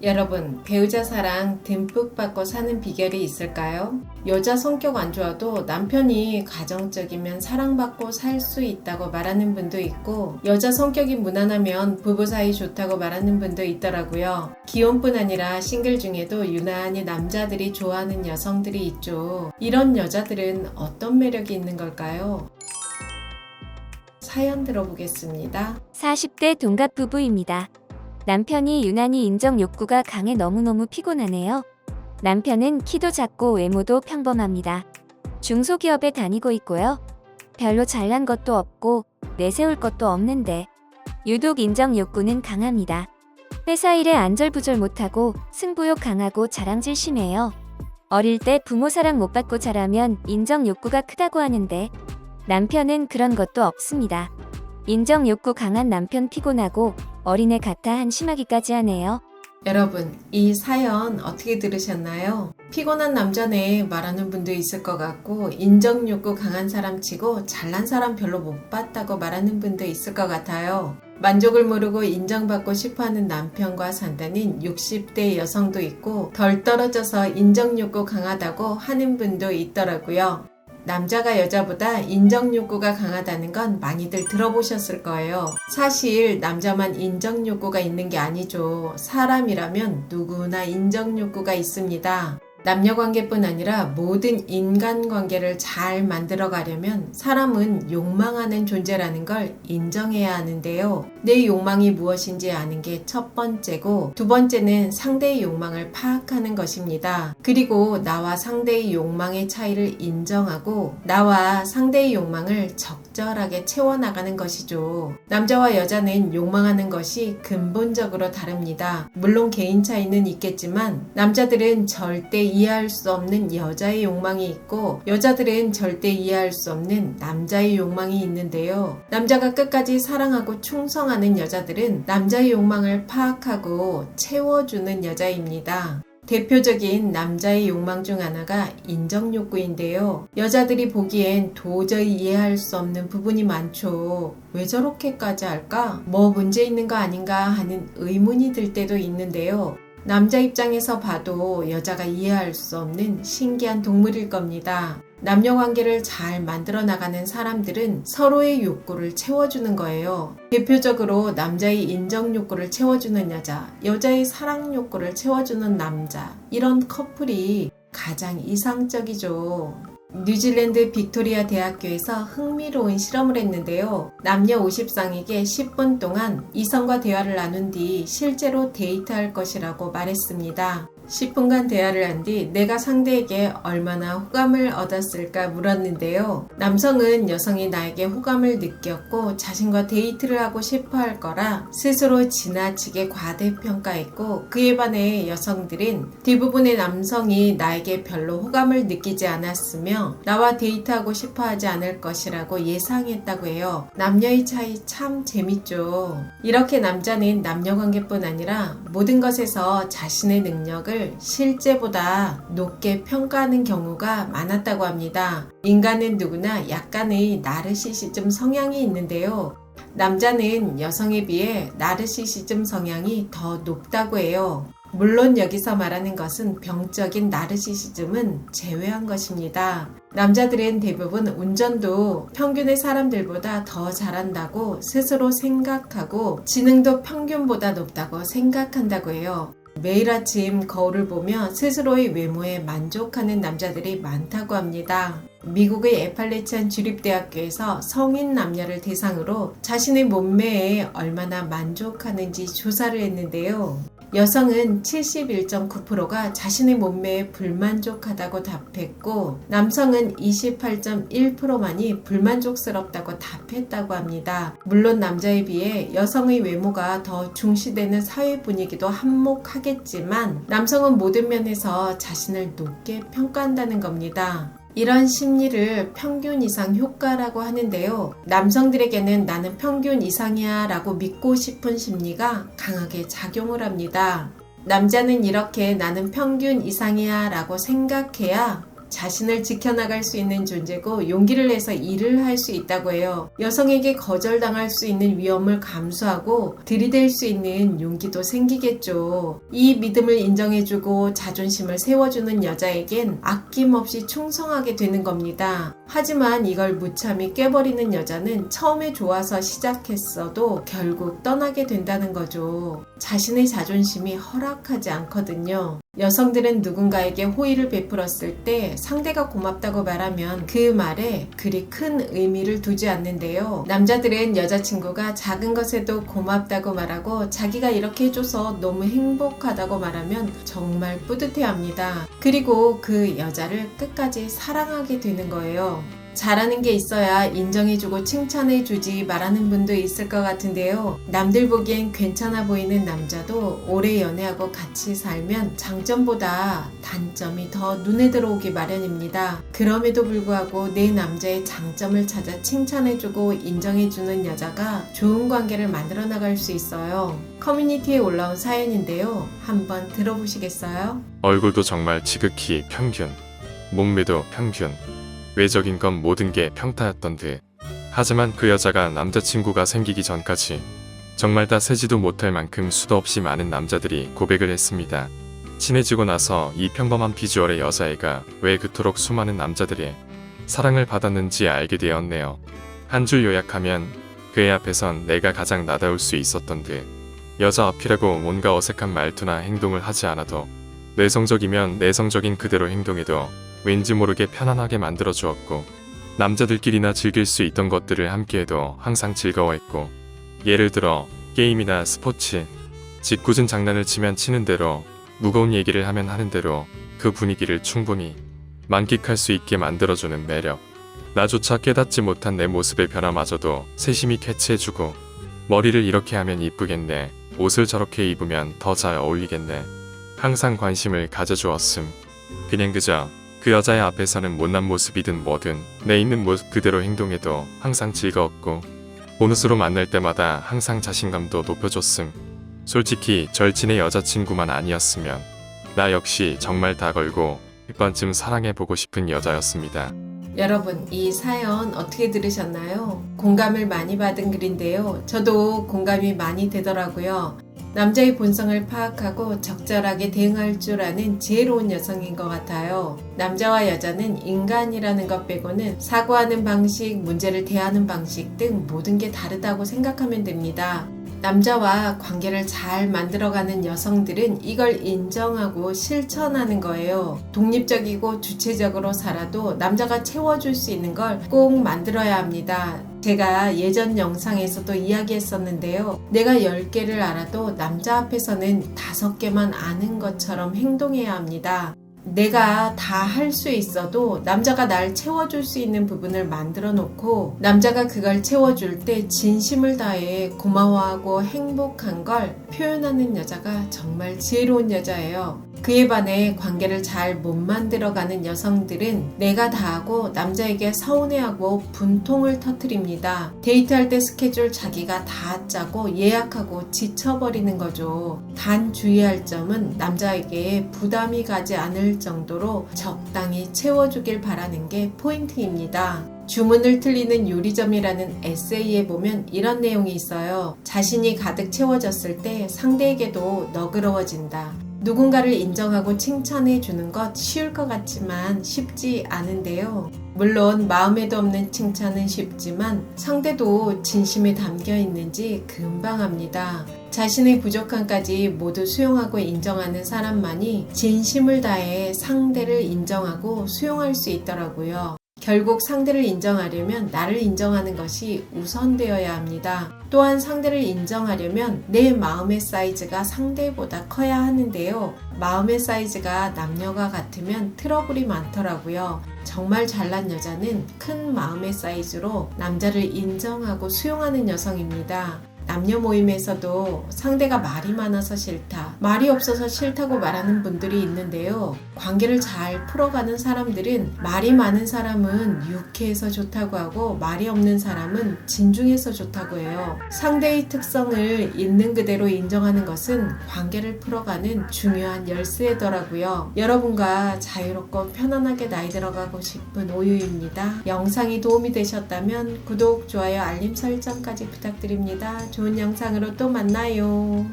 여러분, 배우자 사랑 듬뿍 받고 사는 비결이 있을까요? 여자 성격 안 좋아도 남편이 가정적이면 사랑받고 살 수 있다고 말하는 분도 있고, 여자 성격이 무난하면 부부 사이 좋다고 말하는 분도 있더라고요. 기혼뿐 아니라 싱글 중에도 유난히 남자들이 좋아하는 여성들이 있죠. 이런 여자들은 어떤 매력이 있는 걸까요? 사연 들어보겠습니다. 40대 동갑 부부입니다. 남편이 유난히 인정 욕구가 강해 너무너무 피곤하네요. 남편은 키도 작고 외모도 평범합니다. 중소기업에 다니고 있고요. 별로 잘난 것도 없고 내세울 것도 없는데 유독 인정 욕구는 강합니다. 회사 일에 안절부절 못하고 승부욕 강하고 자랑질 심해요. 어릴 때 부모 사랑 못 받고 자라면 인정 욕구가 크다고 하는데 남편은 그런 것도 없습니다. 인정 욕구 강한 남편 피곤하고 어린애 같아 한심하기까지 하네요. 여러분, 이 사연 어떻게 들으셨나요? 피곤한 남자네 말하는 분도 있을 것 같고, 인정 욕구 강한 사람 치고 잘난 사람 별로 못 봤다고 말하는 분도 있을 것 같아요. 만족을 모르고 인정받고 싶어하는 남편과 산다는 60대 여성도 있고, 덜 떨어져서 인정 욕구 강하다고 하는 분도 있더라고요. 남자가 여자보다 인정 욕구가 강하다는 건 많이들 들어보셨을 거예요. 사실 남자만 인정 욕구가 있는 게 아니죠. 사람이라면 누구나 인정 욕구가 있습니다. 남녀 관계뿐 아니라 모든 인간 관계를 잘 만들어 가려면 사람은 욕망하는 존재라는 걸 인정해야 하는데요. 내 욕망이 무엇인지 아는 게 첫 번째고, 두 번째는 상대의 욕망을 파악하는 것입니다. 그리고 나와 상대의 욕망의 차이를 인정하고 나와 상대의 욕망을 적절하게 채워나가는 것이죠. 남자와 여자는 욕망하는 것이 근본적으로 다릅니다. 물론 개인 차이는 있겠지만 남자들은 절대 이해할 수 없는 여자의 욕망이 있고, 여자들은 절대 이해할 수 없는 남자의 욕망이 있는데요. 남자가 끝까지 사랑하고 충성하는 여자들은 남자의 욕망을 파악하고 채워주는 여자입니다. 대표적인 남자의 욕망 중 하나가 인정 욕구인데요. 여자들이 보기엔 도저히 이해할 수 없는 부분이 많죠. 왜 저렇게까지 할까? 뭐 문제 있는 거 아닌가 하는 의문이 들 때도 있는데요. 남자 입장에서 봐도 여자가 이해할 수 없는 신기한 동물일 겁니다. 남녀 관계를 잘 만들어 나가는 사람들은 서로의 욕구를 채워주는 거예요. 대표적으로 남자의 인정 욕구를 채워주는 여자, 여자의 사랑 욕구를 채워주는 남자, 이런 커플이 가장 이상적이죠. 뉴질랜드 빅토리아 대학교에서 흥미로운 실험을 했는데요. 남녀 50쌍에게 10분 동안 이성과 대화를 나눈 뒤 실제로 데이트할 것이라고 말했습니다. 10분간 대화를 한 뒤 내가 상대에게 얼마나 호감을 얻었을까 물었는데요. 남성은 여성이 나에게 호감을 느꼈고 자신과 데이트를 하고 싶어 할 거라 스스로 지나치게 과대평가했고, 그에 반해 여성들은 대부분의 남성이 나에게 별로 호감을 느끼지 않았으며 나와 데이트하고 싶어 하지 않을 것이라고 예상했다고 해요. 남녀의 차이 참 재밌죠. 이렇게 남자는 남녀관계뿐 아니라 모든 것에서 자신의 능력을 실제보다 높게 평가하는 경우가 많았다고 합니다. 인간은 누구나 약간의 나르시시즘 성향이 있는데요. 남자는 여성에 비해 나르시시즘 성향이 더 높다고 해요. 물론 여기서 말하는 것은 병적인 나르시시즘은 제외한 것입니다. 남자들은 대부분 운전도 평균의 사람들보다 더 잘한다고 스스로 생각하고 지능도 평균보다 높다고 생각한다고 해요. 매일 아침 거울을 보며 스스로의 외모에 만족하는 남자들이 많다고 합니다. 미국의 애팔레치안 주립대학교에서 성인 남녀를 대상으로 자신의 몸매에 얼마나 만족하는지 조사를 했는데요. 여성은 71.9%가 자신의 몸매에 불만족하다고 답했고, 남성은 28.1%만이 불만족스럽다고 답했다고 합니다. 물론 남자에 비해 여성의 외모가 더 중시되는 사회 분위기도 한몫하겠지만 남성은 모든 면에서 자신을 높게 평가한다는 겁니다. 이런 심리를 평균 이상 효과라고 하는데요. 남성들에게는 나는 평균 이상이야 라고 믿고 싶은 심리가 강하게 작용을 합니다. 남자는 이렇게 나는 평균 이상이야 라고 생각해야 자신을 지켜나갈 수 있는 존재고 용기를 내서 일을 할 수 있다고 해요. 여성에게 거절당할 수 있는 위험을 감수하고 들이댈 수 있는 용기도 생기겠죠. 이 믿음을 인정해주고 자존심을 세워주는 여자에겐 아낌없이 충성하게 되는 겁니다. 하지만 이걸 무참히 깨버리는 여자는 처음에 좋아서 시작했어도 결국 떠나게 된다는 거죠. 자신의 자존심이 허락하지 않거든요. 여성들은 누군가에게 호의를 베풀었을 때 상대가 고맙다고 말하면 그 말에 그리 큰 의미를 두지 않는데요. 남자들은 여자친구가 작은 것에도 고맙다고 말하고 자기가 이렇게 해줘서 너무 행복하다고 말하면 정말 뿌듯해합니다. 그리고 그 여자를 끝까지 사랑하게 되는 거예요. 잘하는 게 있어야 인정해주고 칭찬해주지 말하는 분도 있을 것 같은데요. 남들 보기엔 괜찮아 보이는 남자도 오래 연애하고 같이 살면 장점보다 단점이 더 눈에 들어오기 마련입니다. 그럼에도 불구하고 내 남자의 장점을 찾아 칭찬해주고 인정해주는 여자가 좋은 관계를 만들어 나갈 수 있어요. 커뮤니티에 올라온 사연인데요. 한번 들어보시겠어요? 얼굴도 정말 지극히 평균, 몸매도 평균, 외적인 건 모든 게 평타였던 듯. 하지만 그 여자가 남자친구가 생기기 전까지 정말 다 세지도 못할 만큼 수도 없이 많은 남자들이 고백을 했습니다. 친해지고 나서 이 평범한 비주얼의 여자애가 왜 그토록 수많은 남자들의 사랑을 받았는지 알게 되었네요. 한 줄 요약하면 그의 앞에선 내가 가장 나다울 수 있었던 듯. 여자 어필하고 뭔가 어색한 말투나 행동을 하지 않아도 내성적이면 내성적인 그대로 행동해도 왠지 모르게 편안하게 만들어 주었고, 남자들끼리나 즐길 수 있던 것들을 함께해도 항상 즐거워했고, 예를 들어 게임이나 스포츠, 짓궂은 장난을 치면 치는 대로, 무거운 얘기를 하면 하는 대로 그 분위기를 충분히 만끽할 수 있게 만들어주는 매력. 나조차 깨닫지 못한 내 모습의 변화마저도 세심히 캐치해주고, 머리를 이렇게 하면 이쁘겠네, 옷을 저렇게 입으면 더 잘 어울리겠네, 항상 관심을 가져주었음. 그냥 그저 그 여자의 앞에서는 못난 모습이든 뭐든 내 있는 모습 그대로 행동해도 항상 즐거웠고, 보너스로 만날 때마다 항상 자신감도 높여줬음. 솔직히 절친의 여자친구만 아니었으면 나 역시 정말 다 걸고 1번쯤 사랑해보고 싶은 여자였습니다. 여러분, 이 사연 어떻게 들으셨나요? 공감을 많이 받은 글인데요. 저도 공감이 많이 되더라고요. 남자의 본성을 파악하고 적절하게 대응할 줄 아는 지혜로운 여성인 것 같아요. 남자와 여자는 인간이라는 것 빼고는 사고하는 방식, 문제를 대하는 방식 등 모든 게 다르다고 생각하면 됩니다. 남자와 관계를 잘 만들어가는 여성들은 이걸 인정하고 실천하는 거예요. 독립적이고 주체적으로 살아도 남자가 채워줄 수 있는 걸 꼭 만들어야 합니다. 제가 예전 영상에서도 이야기했었는데요. 내가 10개를 알아도 남자 앞에서는 5개만 아는 것처럼 행동해야 합니다. 내가 다 할 수 있어도 남자가 날 채워줄 수 있는 부분을 만들어 놓고 남자가 그걸 채워줄 때 진심을 다해 고마워하고 행복한 걸 표현하는 여자가 정말 지혜로운 여자예요. 그에 반해 관계를 잘 못 만들어가는 여성들은 내가 다 하고 남자에게 서운해하고 분통을 터뜨립니다. 데이트할 때 스케줄 자기가 다 짜고 예약하고 지쳐버리는 거죠. 단 주의할 점은 남자에게 부담이 가지 않을 정도로 적당히 채워주길 바라는 게 포인트입니다. 주문을 틀리는 요리점이라는 에세이에 보면 이런 내용이 있어요. 자신이 가득 채워졌을 때 상대에게도 너그러워진다. 누군가를 인정하고 칭찬해 주는 것 쉬울 것 같지만 쉽지 않은데요. 물론 마음에도 없는 칭찬은 쉽지만 상대도 진심에 담겨 있는지 금방 압니다. 자신의 부족함까지 모두 수용하고 인정하는 사람만이 진심을 다해 상대를 인정하고 수용할 수 있더라고요. 결국 상대를 인정하려면 나를 인정하는 것이 우선되어야 합니다. 또한 상대를 인정하려면 내 마음의 사이즈가 상대보다 커야 하는데요. 마음의 사이즈가 남녀가 같으면 트러블이 많더라고요. 정말 잘난 여자는 큰 마음의 사이즈로 남자를 인정하고 수용하는 여성입니다. 남녀 모임에서도 상대가 말이 많아서 싫다, 말이 없어서 싫다고 말하는 분들이 있는데요. 관계를 잘 풀어가는 사람들은 말이 많은 사람은 유쾌해서 좋다고 하고 말이 없는 사람은 진중해서 좋다고 해요. 상대의 특성을 있는 그대로 인정하는 것은 관계를 풀어가는 중요한 열쇠더라고요. 여러분과 자유롭고 편안하게 나이 들어가고 싶은 오유입니다. 영상이 도움이 되셨다면 구독, 좋아요, 알림 설정까지 부탁드립니다. 좋은 영상으로 또 만나요.